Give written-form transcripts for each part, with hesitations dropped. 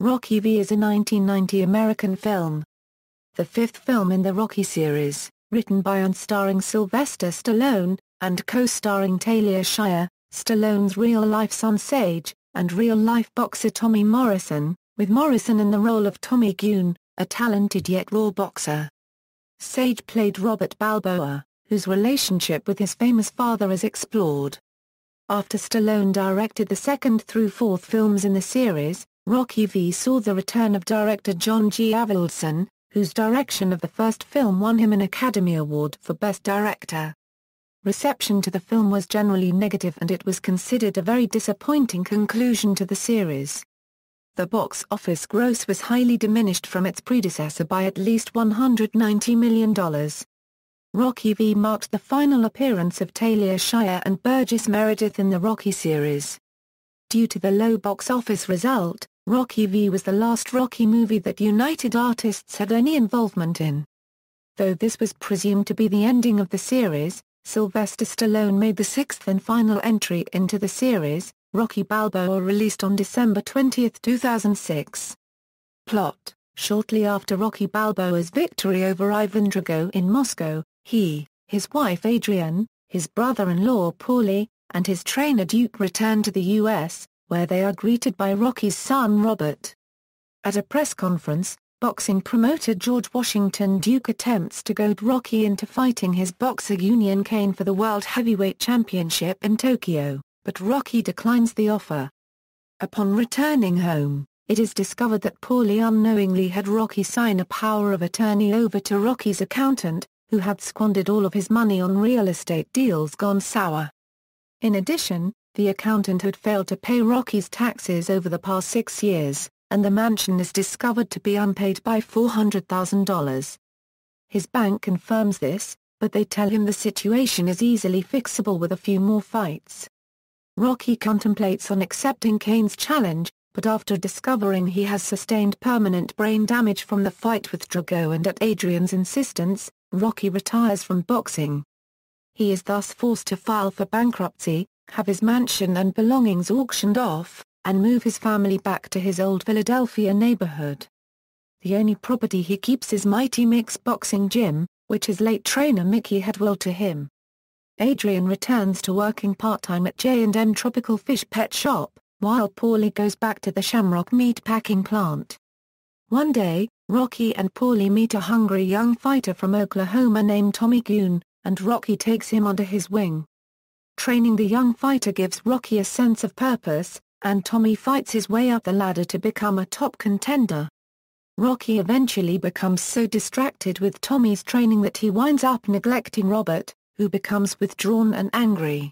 Rocky V is a 1990 American film. The fifth film in the Rocky series, written by and starring Sylvester Stallone, and co-starring Talia Shire, Stallone's real-life son Sage, and real-life boxer Tommy Morrison, with Morrison in the role of Tommy Gunn, a talented yet raw boxer. Sage played Robert Balboa, whose relationship with his famous father is explored. After Stallone directed the second through fourth films in the series, Rocky V saw the return of director John G. Avildsen, whose direction of the first film won him an Academy Award for Best Director. Reception to the film was generally negative and it was considered a very disappointing conclusion to the series. The box office gross was highly diminished from its predecessor by at least $190 million. Rocky V marked the final appearance of Talia Shire and Burgess Meredith in the Rocky series. Due to the low box office result, Rocky V was the last Rocky movie that United Artists had any involvement in. Though this was presumed to be the ending of the series, Sylvester Stallone made the sixth and final entry into the series, Rocky Balboa, released on December 20, 2006. Plot: shortly after Rocky Balboa's victory over Ivan Drago in Moscow, he, his wife Adrian, his brother-in-law Paulie, and his trainer Duke return to the U.S., where they are greeted by Rocky's son Robert. At a press conference, boxing promoter George Washington Duke attempts to goad Rocky into fighting his boxer Union Kane for the World Heavyweight Championship in Tokyo, but Rocky declines the offer. Upon returning home, it is discovered that Paulie unknowingly had Rocky sign a power of attorney over to Rocky's accountant, who had squandered all of his money on real estate deals gone sour. In addition, the accountant had failed to pay Rocky's taxes over the past 6 years, and the mansion is discovered to be unpaid by $400,000. His bank confirms this, but they tell him the situation is easily fixable with a few more fights. Rocky contemplates on accepting Kane's challenge, but after discovering he has sustained permanent brain damage from the fight with Drago and at Adrian's insistence, Rocky retires from boxing. He is thus forced to file for bankruptcy, have his mansion and belongings auctioned off, and move his family back to his old Philadelphia neighborhood. The only property he keeps is Mighty Mick's boxing gym, which his late trainer Mickey had willed to him. Adrian returns to working part-time at J&M Tropical Fish Pet Shop, while Paulie goes back to the Shamrock meat packing plant. One day, Rocky and Paulie meet a hungry young fighter from Oklahoma named Tommy Gunn, and Rocky takes him under his wing. Training the young fighter gives Rocky a sense of purpose, and Tommy fights his way up the ladder to become a top contender. Rocky eventually becomes so distracted with Tommy's training that he winds up neglecting Robert, who becomes withdrawn and angry.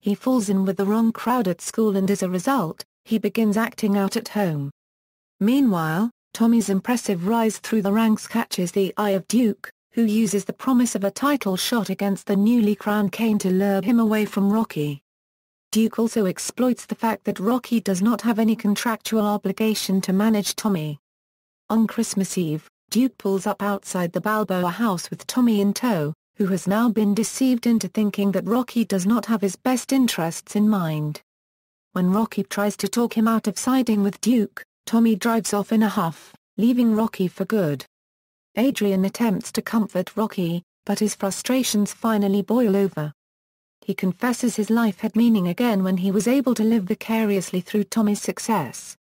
He falls in with the wrong crowd at school and as a result, he begins acting out at home. Meanwhile, Tommy's impressive rise through the ranks catches the eye of Duke, who uses the promise of a title shot against the newly crowned Kane to lure him away from Rocky. Duke also exploits the fact that Rocky does not have any contractual obligation to manage Tommy. On Christmas Eve, Duke pulls up outside the Balboa house with Tommy in tow, who has now been deceived into thinking that Rocky does not have his best interests in mind. When Rocky tries to talk him out of siding with Duke, Tommy drives off in a huff, leaving Rocky for good. Adrian attempts to comfort Rocky, but his frustrations finally boil over. He confesses his life had meaning again when he was able to live vicariously through Tommy's success.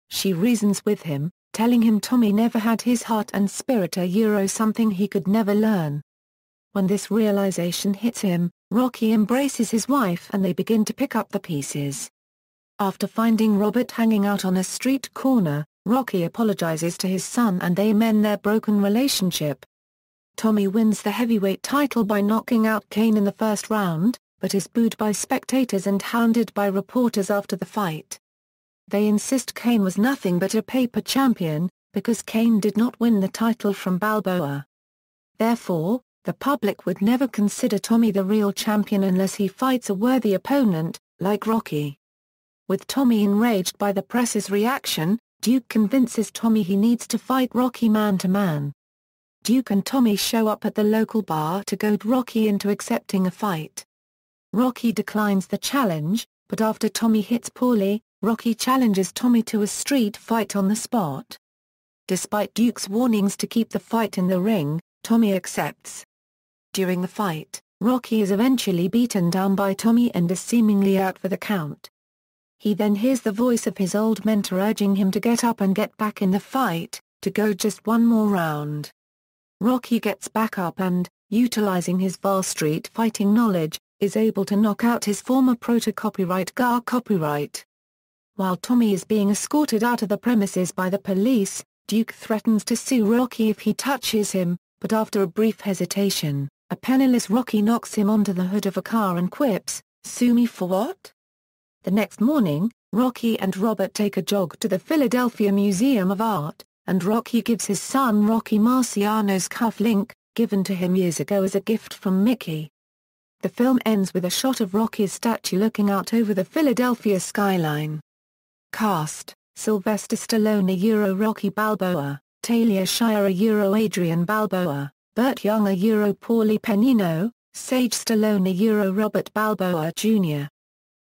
She reasons with him, telling him Tommy never had his heart and spirit, something he could never learn. When this realization hits him, Rocky embraces his wife and they begin to pick up the pieces. After finding Robert hanging out on a street corner, Rocky apologizes to his son and they mend their broken relationship. Tommy wins the heavyweight title by knocking out Kane in the first round, but is booed by spectators and hounded by reporters after the fight. They insist Kane was nothing but a paper champion, because Kane did not win the title from Balboa. Therefore, the public would never consider Tommy the real champion unless he fights a worthy opponent, like Rocky. With Tommy enraged by the press's reaction, Duke convinces Tommy he needs to fight Rocky man-to-man. Duke and Tommy show up at the local bar to goad Rocky into accepting a fight. Rocky declines the challenge, but after Tommy hits Paulie, Rocky challenges Tommy to a street fight on the spot. Despite Duke's warnings to keep the fight in the ring, Tommy accepts. During the fight, Rocky is eventually beaten down by Tommy and is seemingly out for the count. He then hears the voice of his old mentor urging him to get up and get back in the fight, to go just one more round. Rocky gets back up and, utilizing his vast street fighting knowledge, is able to knock out his former copyright copyright. While Tommy is being escorted out of the premises by the police, Duke threatens to sue Rocky if he touches him, but after a brief hesitation, a penniless Rocky knocks him onto the hood of a car and quips, "Sue me for what?" The next morning, Rocky and Robert take a jog to the Philadelphia Museum of Art, and Rocky gives his son Rocky Marciano's cuff link, given to him years ago as a gift from Mickey. The film ends with a shot of Rocky's statue looking out over the Philadelphia skyline. Cast: Sylvester Stallone Euro Rocky Balboa, Talia Shire Euro Adrian Balboa, Burt Young Euro Paulie Pennino, Sage Stallone Euro Robert Balboa Jr.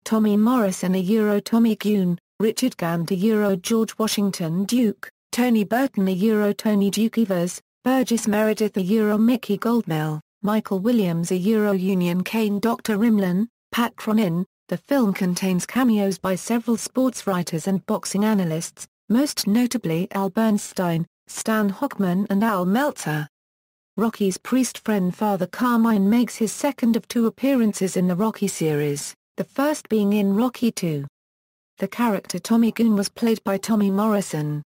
Tommy Morrison Euro Tommy Gunn, Richard Gant Euro George Washington Duke, Tony Burton Euro Tony Duke Evers, Burgess Meredith Euro Mickey Goldmill, Michael Williams Euro Union Kane Dr. Rimlin, Pat Cronin. The film contains cameos by several sports writers and boxing analysts, most notably Al Bernstein, Stan Hochman and Al Meltzer. Rocky's priest friend Father Carmine makes his second of two appearances in the Rocky series, the first being in Rocky II. The character Tommy Gunn was played by Tommy Morrison.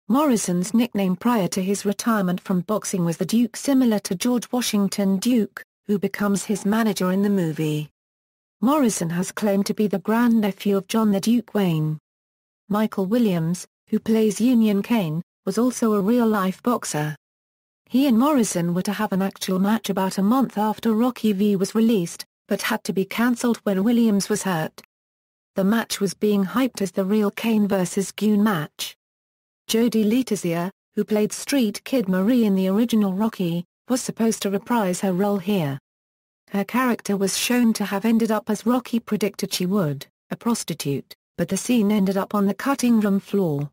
Morrison's nickname prior to his retirement from boxing was the Duke, similar to George Washington Duke, who becomes his manager in the movie. Morrison has claimed to be the grandnephew of John the Duke Wayne. Michael Williams, who plays Union Kane, was also a real-life boxer. He and Morrison were to have an actual match about a month after Rocky V was released, but had to be cancelled when Williams was hurt. The match was being hyped as the real Kane vs. Gunn match. Jodie Letizia, who played Street Kid Marie in the original Rocky, was supposed to reprise her role here. Her character was shown to have ended up as Rocky predicted she would, a prostitute, but the scene ended up on the cutting room floor.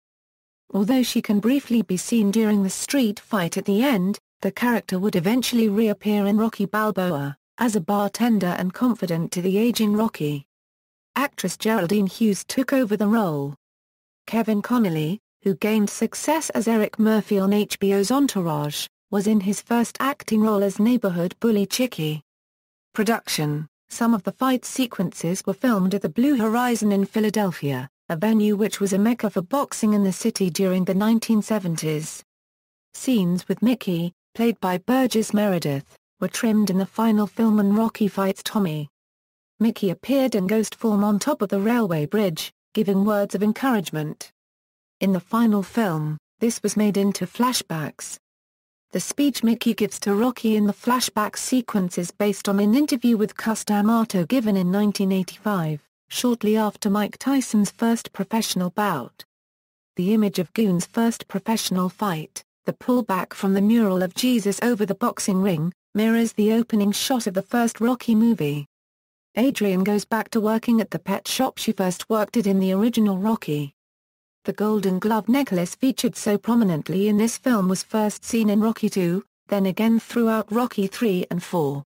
Although she can briefly be seen during the street fight at the end, the character would eventually reappear in Rocky Balboa, as a bartender and confidant to the aging Rocky. Actress Geraldine Hughes took over the role. Kevin Connolly, who gained success as Eric Murphy on HBO's Entourage, was in his first acting role as neighborhood bully Chicky. Production: some of the fight sequences were filmed at the Blue Horizon in Philadelphia, a venue which was a mecca for boxing in the city during the 1970s. Scenes with Mickey, played by Burgess Meredith, were trimmed in the final film when Rocky fights Tommy. Mickey appeared in ghost form on top of the railway bridge, giving words of encouragement. In the final film, this was made into flashbacks. The speech Mickey gives to Rocky in the flashback sequence is based on an interview with Cus D'Amato given in 1985, shortly after Mike Tyson's first professional bout. The image of Gunn's first professional fight, the pullback from the mural of Jesus over the boxing ring, mirrors the opening shot of the first Rocky movie. Adrian goes back to working at the pet shop she first worked at in the original Rocky. The Golden Glove necklace featured so prominently in this film was first seen in Rocky II, then again throughout Rocky III and IV.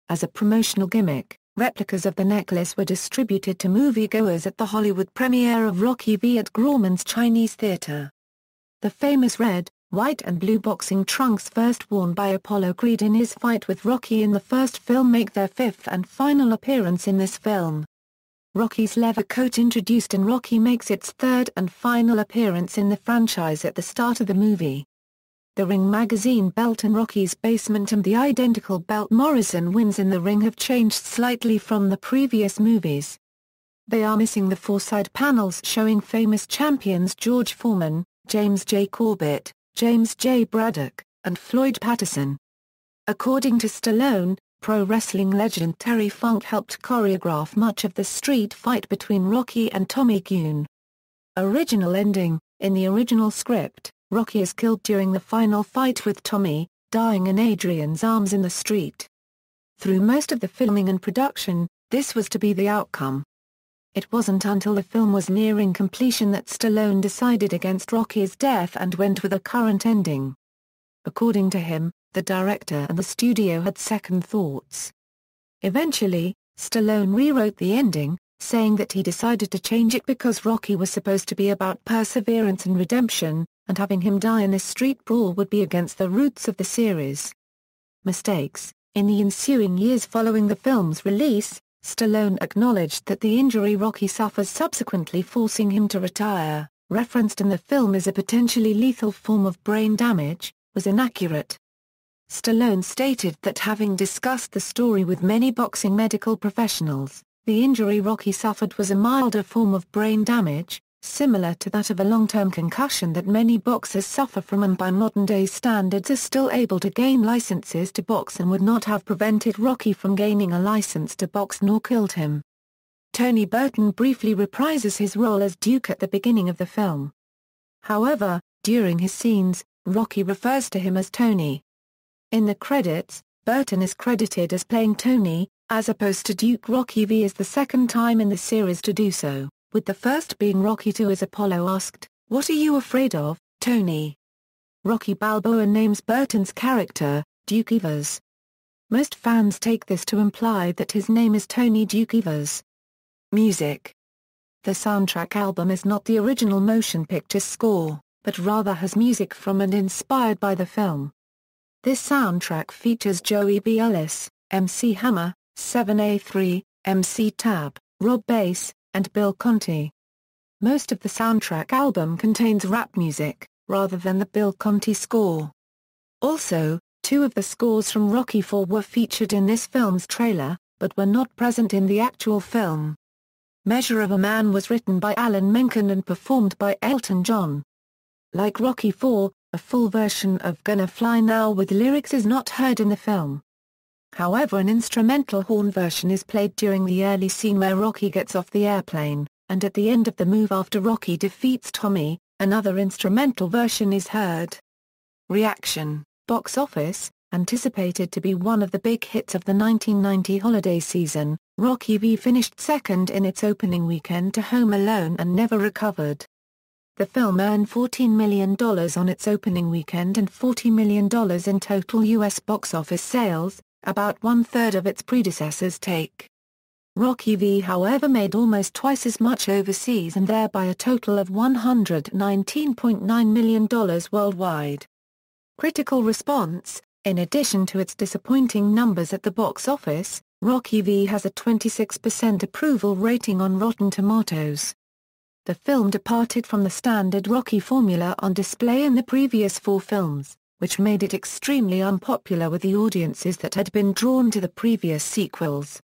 As a promotional gimmick, replicas of the necklace were distributed to moviegoers at the Hollywood premiere of Rocky V at Grauman's Chinese Theater. The famous red, white and blue boxing trunks first worn by Apollo Creed in his fight with Rocky in the first film make their fifth and final appearance in this film. Rocky's leather coat introduced in Rocky makes its third and final appearance in the franchise at the start of the movie. The Ring magazine belt in Rocky's basement and the identical belt Morrison wins in the ring have changed slightly from the previous movies. They are missing the four-side panels showing famous champions George Foreman, James J. Corbett, James J. Braddock, and Floyd Patterson. According to Stallone, pro wrestling legend Terry Funk helped choreograph much of the street fight between Rocky and Tommy Gunn. Original ending: in the original script, Rocky is killed during the final fight with Tommy, dying in Adrian's arms in the street. Through most of the filming and production, this was to be the outcome. It wasn't until the film was nearing completion that Stallone decided against Rocky's death and went with a current ending. According to him, the director and the studio had second thoughts. Eventually, Stallone rewrote the ending, saying that he decided to change it because Rocky was supposed to be about perseverance and redemption, and having him die in a street brawl would be against the roots of the series. Mistakes. In the ensuing years following the film's release, Stallone acknowledged that the injury Rocky suffers subsequently forcing him to retire, referenced in the film as a potentially lethal form of brain damage, was inaccurate. Stallone stated that having discussed the story with many boxing medical professionals, the injury Rocky suffered was a milder form of brain damage, similar to that of a long-term concussion that many boxers suffer from and by modern-day standards are still able to gain licenses to box and would not have prevented Rocky from gaining a license to box nor killed him. Tony Burton briefly reprises his role as Duke at the beginning of the film. However, during his scenes, Rocky refers to him as Tony. In the credits, Burton is credited as playing Tony, as opposed to Duke. Rocky V is the second time in the series to do so, with the first being Rocky II as Apollo asked, "What are you afraid of, Tony?" Rocky Balboa names Burton's character, Duke Evers. Most fans take this to imply that his name is Tony Duke Evers. Music. The soundtrack album is not the original motion picture score, but rather has music from and inspired by the film. This soundtrack features Joey B. Ellis, MC Hammer, 7A3, MC Tab, Rob Bass, and Bill Conti. Most of the soundtrack album contains rap music, rather than the Bill Conti score. Also, two of the scores from Rocky IV were featured in this film's trailer, but were not present in the actual film. Measure of a Man was written by Alan Menken and performed by Elton John. Like Rocky IV, a full version of Gonna Fly Now with lyrics is not heard in the film. However, an instrumental horn version is played during the early scene where Rocky gets off the airplane, and at the end of the move after Rocky defeats Tommy, another instrumental version is heard. Reaction. Box office. Anticipated to be one of the big hits of the 1990 holiday season, Rocky V finished second in its opening weekend to Home Alone and never recovered. The film earned $14 million on its opening weekend and $40 million in total U.S. box office sales, about one-third of its predecessor's take. Rocky V however made almost twice as much overseas and thereby a total of $119.9 million worldwide. Critical response. In addition to its disappointing numbers at the box office, Rocky V has a 26% approval rating on Rotten Tomatoes. The film departed from the standard Rocky formula on display in the previous four films, which made it extremely unpopular with the audiences that had been drawn to the previous sequels.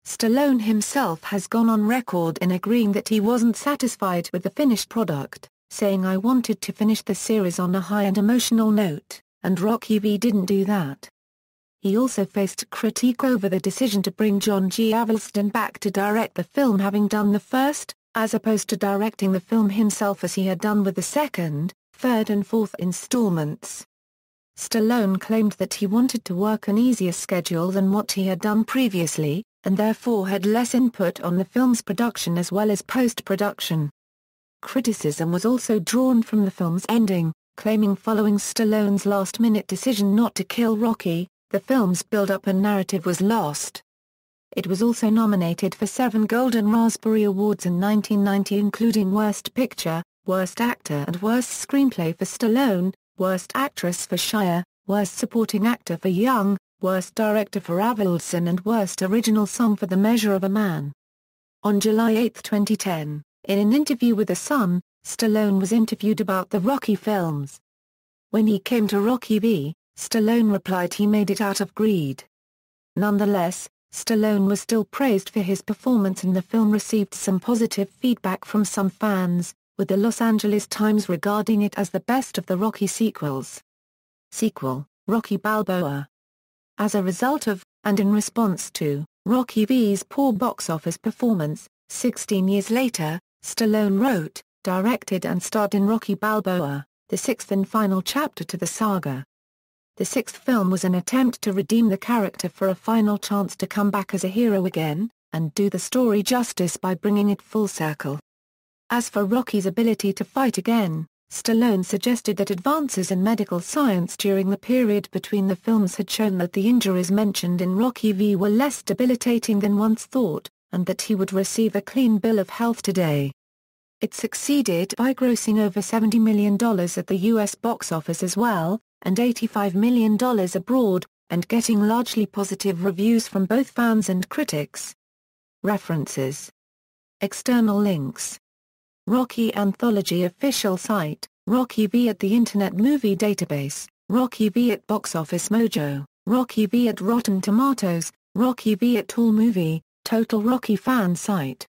Stallone himself has gone on record in agreeing that he wasn't satisfied with the finished product, saying, "I wanted to finish the series on a high and emotional note, and Rocky V didn't do that." He also faced critique over the decision to bring John G. Avildsen back to direct the film, having done the first, as opposed to directing the film himself as he had done with the second, third and fourth installments. Stallone claimed that he wanted to work an easier schedule than what he had done previously, and therefore had less input on the film's production as well as post-production. Criticism was also drawn from the film's ending, claiming following Stallone's last-minute decision not to kill Rocky, the film's build-up and narrative was lost. It was also nominated for 7 Golden Raspberry Awards in 1990, including Worst Picture, Worst Actor and Worst Screenplay for Stallone, Worst Actress for Shire, Worst Supporting Actor for Young, Worst Director for Avildsen and Worst Original Song for The Measure of a Man. On July 8, 2010, in an interview with The Sun, Stallone was interviewed about the Rocky films. When he came to Rocky V, Stallone replied he made it out of greed. Nonetheless, Stallone was still praised for his performance and the film received some positive feedback from some fans, with the Los Angeles Times regarding it as the best of the Rocky sequels. Sequel, Rocky Balboa. As a result of, and in response to, Rocky V's poor box office performance, 16 years later, Stallone wrote, directed and starred in Rocky Balboa, the sixth and final chapter to the saga. The sixth film was an attempt to redeem the character for a final chance to come back as a hero again, and do the story justice by bringing it full circle. As for Rocky's ability to fight again, Stallone suggested that advances in medical science during the period between the films had shown that the injuries mentioned in Rocky V were less debilitating than once thought, and that he would receive a clean bill of health today. It succeeded by grossing over $70 million at the U.S. box office as well, and $85 million abroad, and getting largely positive reviews from both fans and critics. References. External links. Rocky Anthology official site, Rocky V at the Internet Movie Database, Rocky V at Box Office Mojo, Rocky V at Rotten Tomatoes, Rocky V at AllMovie, Total Rocky fan site.